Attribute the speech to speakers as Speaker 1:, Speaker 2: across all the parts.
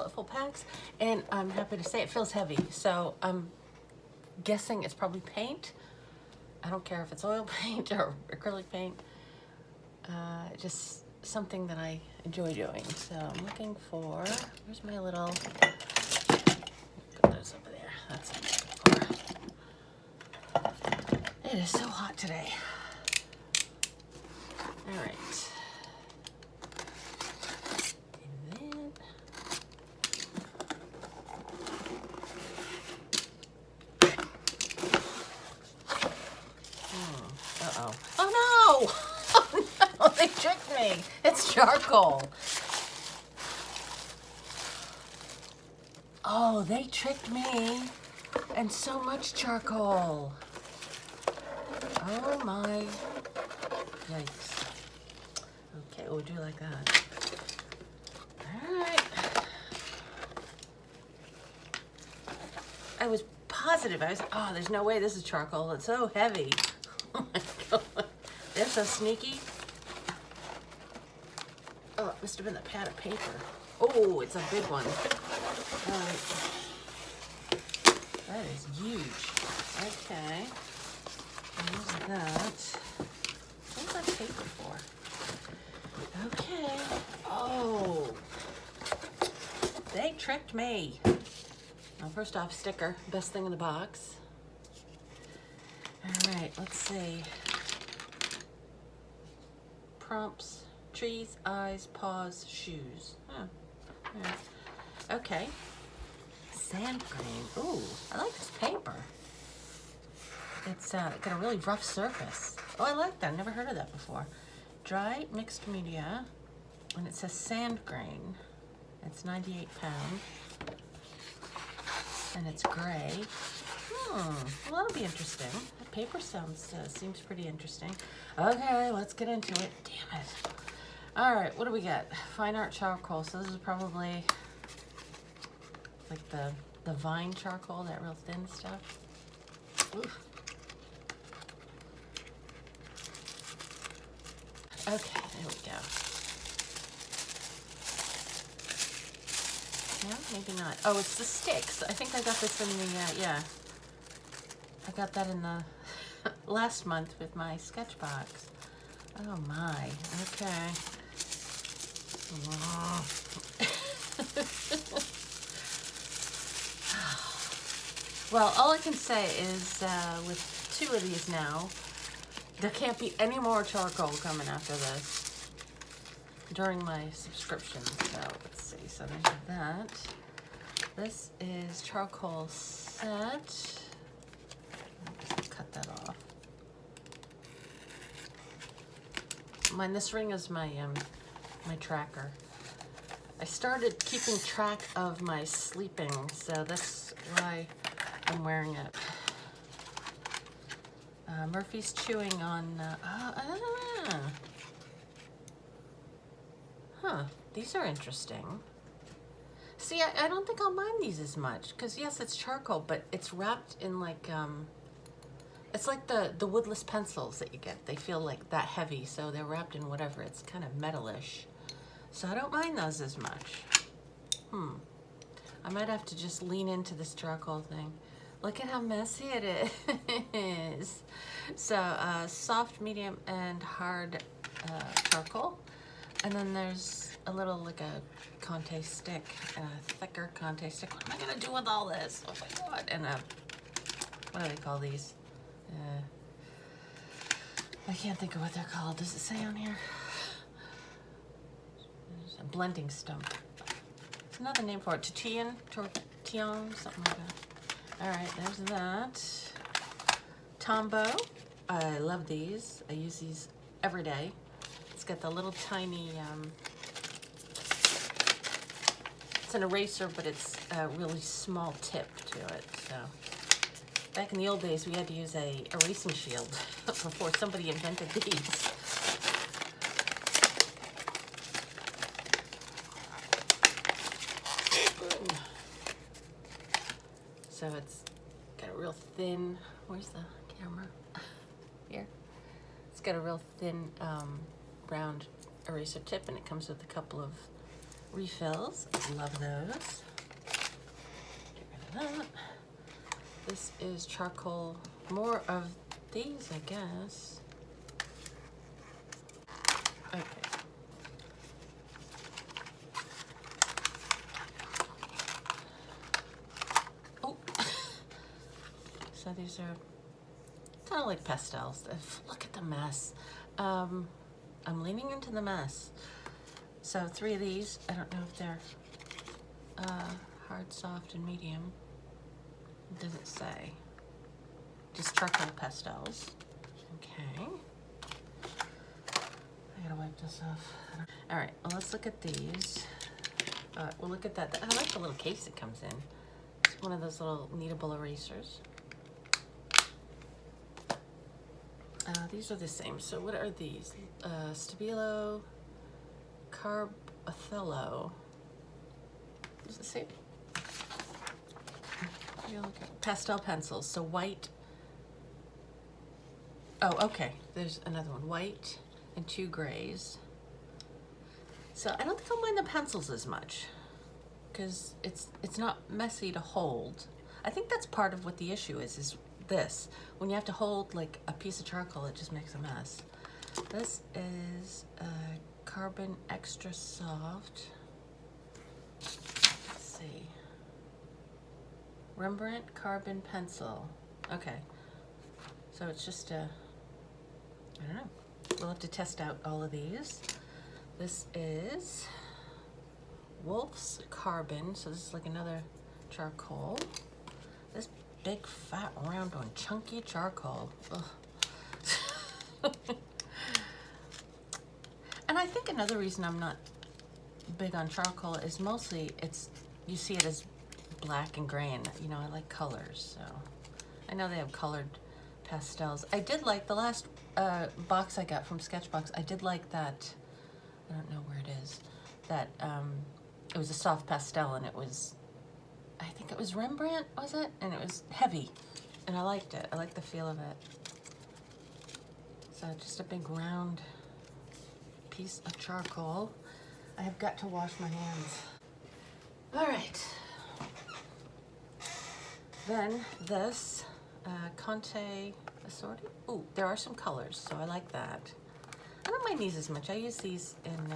Speaker 1: Paletteful packs, and I'm happy to say it feels heavy. So I'm guessing it's probably paint. I don't care if it's oil paint or acrylic paint. Just something that I enjoy doing. So I'm looking for, where's my little, put those over there. That's what I'm looking for. It is so hot today. All right. Uh-oh. Oh no! Oh no, they tricked me. It's charcoal. Oh, they tricked me. And so much charcoal. Oh my. Yikes. Okay, we'll do like that. Alright. I was positive. Oh, there's no way this is charcoal. It's so heavy. Oh my god. They're so sneaky. Oh, it must have been the pad of paper. Oh, it's a big one. That is huge. Okay. There's that. What's that paper for? Okay. Oh. They tricked me. Well, first off, sticker. Best thing in the box. All right, let's see. Prompts, trees, eyes, paws, shoes. Huh. All right. Okay. Sand grain. Ooh, I like this paper. It's got a really rough surface. Oh, I like that. Never heard of that before. Dry mixed media, and it says sand grain. It's 98 pounds, and it's gray. Well, that'll be interesting. The paper seems pretty interesting. Okay, let's get into it. Damn it. All right, what do we got? Fine art charcoal. So this is probably like the vine charcoal, that real thin stuff. Oof. Okay, there we go. No, maybe not. Oh, it's the sticks. I think I got this in the, yeah. I got that in the last month with my sketch box. Oh my, okay. Well, all I can say is with 2 of these now, there can't be any more charcoal coming after this during my subscription. So let's see, so there's that. This is charcoal set. Just cut that off. This ring is my my tracker. I started keeping track of my sleeping, so that's why I'm wearing it. Murphy's chewing on. Huh. These are interesting. See, I don't think I'll mind these as much because yes, it's charcoal, but it's wrapped in like it's like the woodless pencils that you get. They feel like that heavy, so they're wrapped in whatever. It's kind of metalish, so I don't mind those as much. I might have to just lean into this charcoal thing. Look at how messy it is. So soft, medium, and hard charcoal. And then there's a little, like a Conte stick, and a thicker Conte stick. What am I gonna do with all this? Oh my god. And what do they call these? I can't think of what they're called. Does it say on here? There's a blending stump. It's another name for it. Tortillon, something like that. All right, there's that. Tombow. I love these. I use these every day. It's got the little tiny, it's an eraser, but it's a really small tip to it. So back in the old days, we had to use a erasing shield before somebody invented these. So it's got a real thin, where's the camera? Here. It's got a real thin round eraser tip, and it comes with a couple of refills. Love those. Get rid of that. This is charcoal. More of these, I guess. Okay. Oh. So these are kind of like pastels. Look at the mess. I'm leaning into the mess. So 3 of these. I don't know if they're hard, soft, and medium. It doesn't say. Just charcoal pastels. Okay. I gotta wipe this off. All right, well, let's look at these. We'll look at that. I like the little case it comes in. It's one of those little kneadable erasers. These are the same. So what are these? Stabilo, Othello. Is it the same? Pastel pencils. So white. Oh, okay. There's another one. White and 2 grays. So I don't think I'll mind the pencils as much because it's not messy to hold. I think that's part of what the issue is this. When you have to hold like a piece of charcoal, it just makes a mess. This is Carbon Extra Soft. Let's see. Rembrandt Carbon Pencil. Okay. So it's just I don't know. We'll have to test out all of these. This is Wolf's Carbon. So this is like another charcoal. This big, fat, round one. Chunky charcoal. Ugh. And I think another reason I'm not big on charcoal is mostly you see it as black and gray, and you know, I like colors. So I know they have colored pastels. I did like the last box I got from Sketchbox. I did like that. I don't know where it is. That it was a soft pastel, and it was, I think it was Rembrandt, was it? And it was heavy, and I liked it. I liked the feel of it. So just a big round piece of charcoal. I have got to wash my hands. All right. Then this Conte assorted. Ooh, there are some colors, so I like that. I don't mind these as much. I used these when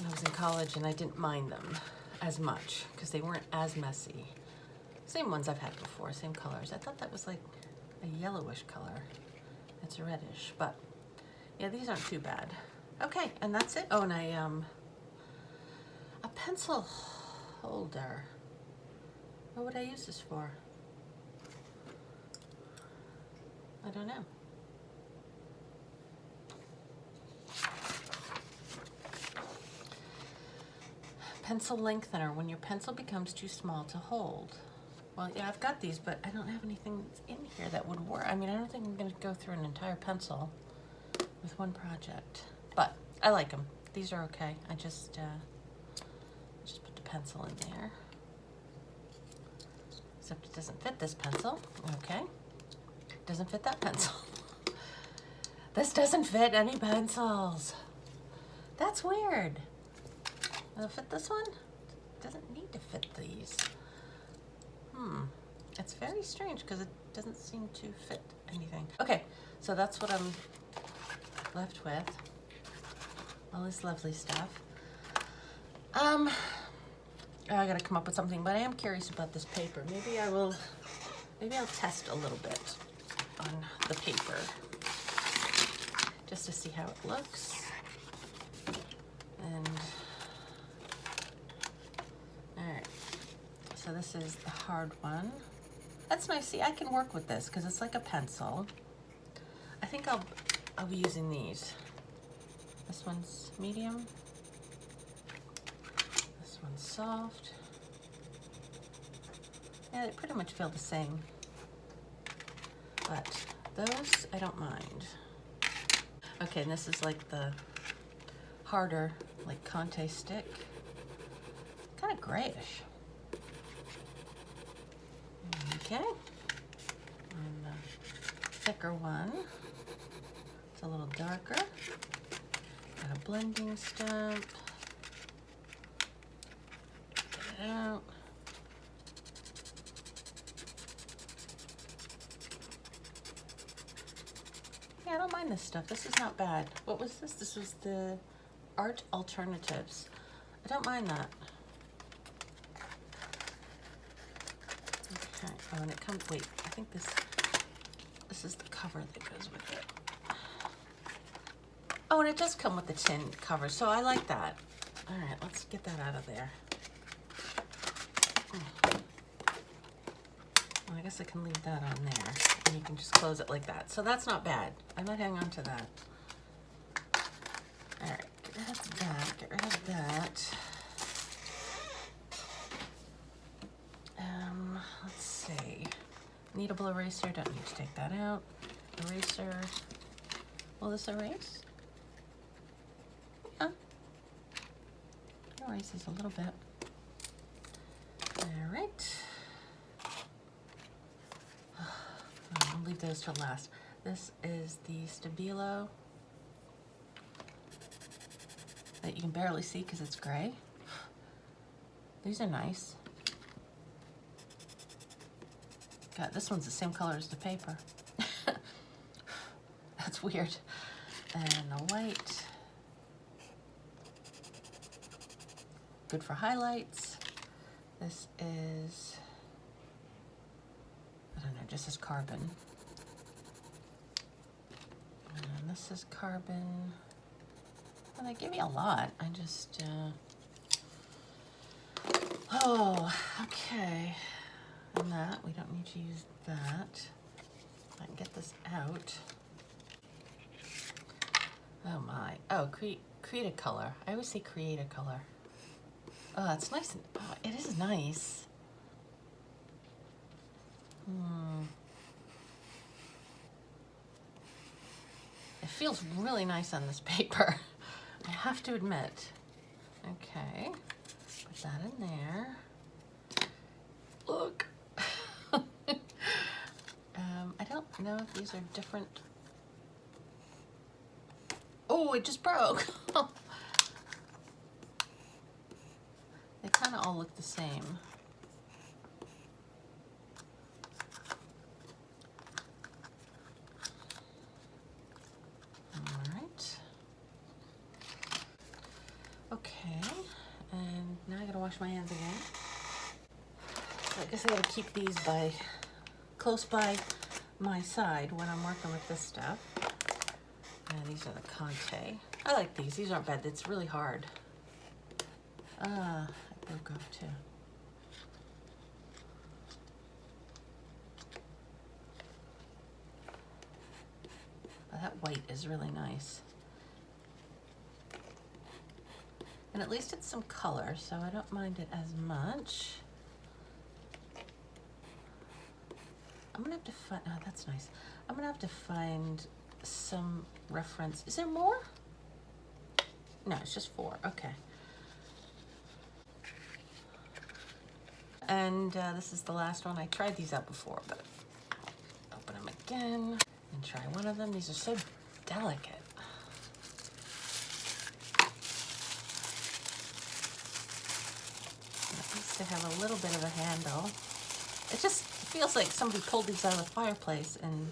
Speaker 1: I was in college, and I didn't mind them as much because they weren't as messy. Same ones I've had before, same colors. I thought that was like a yellowish color. It's a reddish, but yeah, these aren't too bad. Okay, and that's it. Oh, and a pencil holder. What would I use this for? I don't know. Pencil lengthener, when your pencil becomes too small to hold. Well, yeah, I've got these, but I don't have anything that's in here that would work. I mean, I don't think I'm going to go through an entire pencil with one project, but I like them. These are okay. I just put the pencil in there. Except it doesn't fit this pencil. Okay. Doesn't fit that pencil. This doesn't fit any pencils. That's weird. Will it fit this one? It doesn't need to fit these. It's very strange because it doesn't seem to fit anything. Okay, so that's what I'm left with. All this lovely stuff. I gotta come up with something, but I am curious about this paper. Maybe I'll test a little bit on the paper just to see how it looks. And all right, so this is the hard one. That's nice. See, I can work with this because it's like a pencil. I think I'll be using these. This one's medium. This one's soft. Yeah, they pretty much feel the same. But those, I don't mind. Okay, and this is like the harder, like Conte stick. Kind of grayish. Okay. And the thicker one. It's a little darker. got a blending stump. Get it out. Yeah, I don't mind this stuff. This is not bad. What was this? This was the Art Alternatives. I don't mind that. Okay. Oh, and it comes. Wait, I think this is the cover that goes with it. Oh, and it does come with the tin cover, so I like that. All right, let's get that out of there. Well, I guess I can leave that on there, and you can just close it like that. So that's not bad. I might hang on to that. All right, get rid of that. Get rid of that. Let's see. Kneadable eraser. Don't need to take that out. Eraser. Will this erase? Yeah. It erases a little bit. All right. I'll leave those for last. This is the Stabilo that you can barely see because it's gray. These are nice. God, this one's the same color as the paper. That's weird. And the white. Good for highlights. This is, I don't know, just as carbon. And this is carbon. Well, they give me a lot. I just, oh, okay. And that, we don't need to use that. I can get this out. Oh my, oh, create a color. I always say create a color. Oh, that's nice. Oh, it is nice. It feels really nice on this paper, I have to admit. Okay, put that in there. Look. I don't know if these are different. Oh, it just broke. They kind of all look the same. All right. Okay, and now I gotta wash my hands again. So I guess I gotta keep these close by my side when I'm working with this stuff. And these are the Conte. I like these. These aren't bad. It's really hard. It broke off too. Oh, that white is really nice. And at least it's some color, so I don't mind it as much. I'm gonna have to find, oh, that's nice. I'm gonna have to find some reference. Is there more? No, it's just 4, okay. And this is the last one. I tried these out before, but open them again and try one of them. These are so delicate. At least they have a little bit of a handle. It just feels like somebody pulled these out of the fireplace, and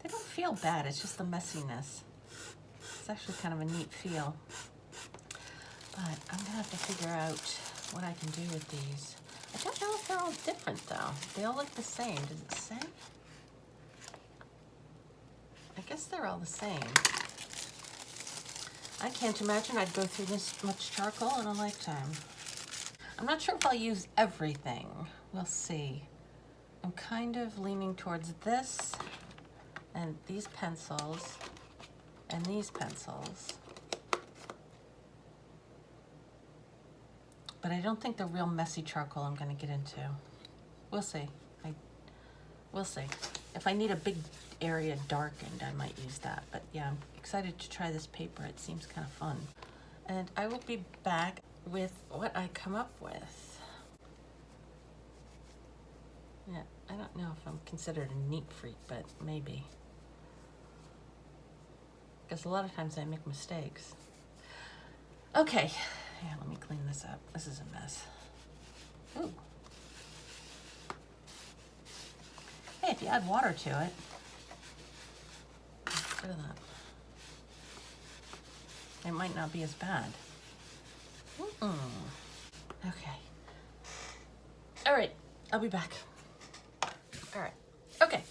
Speaker 1: they don't feel bad. It's just the messiness. It's actually kind of a neat feel. But I'm gonna have to figure out what I can do with these. I don't know if they're all different though. They all look the same. Does it say? I guess they're all the same. I can't imagine I'd go through this much charcoal in a lifetime. I'm not sure if I'll use everything. We'll see. I'm kind of leaning towards this and these pencils and these pencils. But I don't think the real messy charcoal I'm gonna get into. We'll see. We'll see. If I need a big area darkened, I might use that. But yeah, I'm excited to try this paper. It seems kind of fun. And I will be back with what I come up with. Yeah, I don't know if I'm considered a neat freak, but maybe. because a lot of times I make mistakes. Okay, yeah, let me clean this up. This is a mess. Ooh. Hey, if you add water to it, look at that. It might not be as bad. Okay. All right, I'll be back. All right, okay.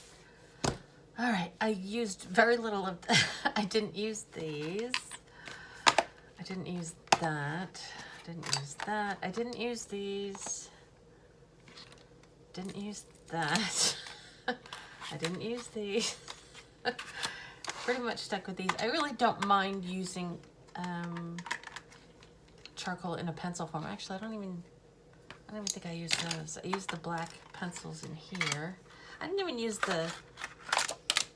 Speaker 1: All right, I used very little of, I didn't use these. I didn't use that. I didn't use that. I didn't use these. Didn't use that. I didn't use these. Pretty much stuck with these. I really don't mind using charcoal in a pencil form. Actually, I don't even think I used those. I used the black pencils in here. I didn't even use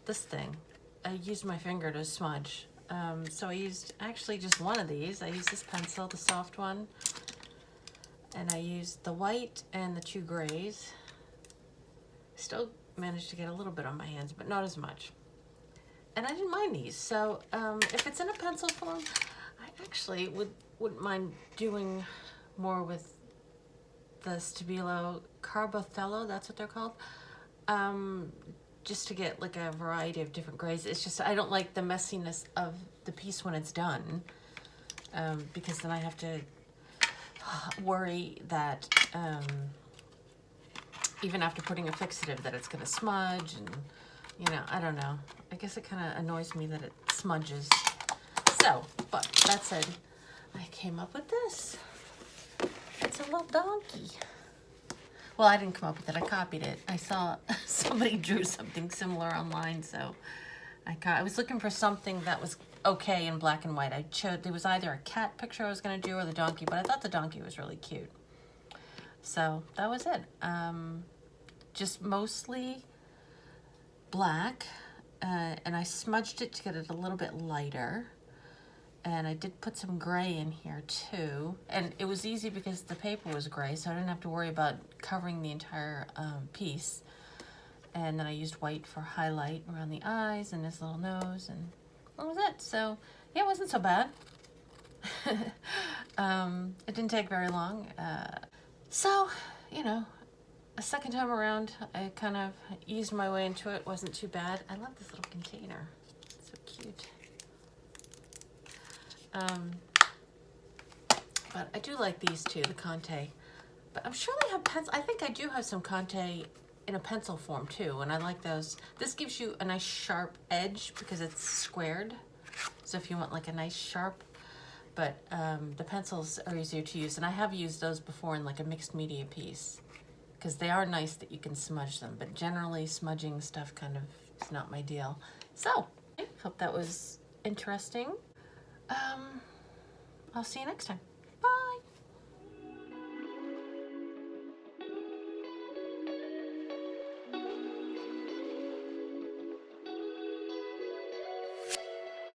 Speaker 1: this thing. I used my finger to smudge. So I used actually just one of these. I used this pencil, the soft one, and I used the white and the two grays. Still managed to get a little bit on my hands, but not as much. And I didn't mind these. So if it's in a pencil form, I actually wouldn't mind doing more with the Stabilo Carbothello, that's what they're called. Just to get like a variety of different grays. It's just, I don't like the messiness of the piece when it's done, because then I have to worry that even after putting a fixative that it's gonna smudge, and you know, I don't know. I guess it kind of annoys me that it smudges. So, but that said, I came up with this. It's a little donkey. Well, I didn't come up with it, I copied it. I saw somebody drew something similar online, so I was looking for something that was okay in black and white. There was either a cat picture I was gonna do or the donkey, but I thought the donkey was really cute. So that was it. Just mostly black, and I smudged it to get it a little bit lighter. And I did put some gray in here too. And it was easy because the paper was gray, so I didn't have to worry about covering the entire piece. And then I used white for highlight around the eyes and his little nose, and that was it. So yeah, it wasn't so bad. It didn't take very long. So, you know, a second time around, I kind of eased my way into it. Wasn't too bad. I love this little container. It's so cute. But I do like these too, the Conte. But I'm sure they have pencil. I think I do have some Conte in a pencil form too, and I like those. This gives you a nice sharp edge because it's squared. So if you want like a nice sharp, but the pencils are easier to use, and I have used those before in like a mixed media piece because they are nice that you can smudge them, but generally smudging stuff kind of is not my deal. So I hope that was interesting. I'll see you next time.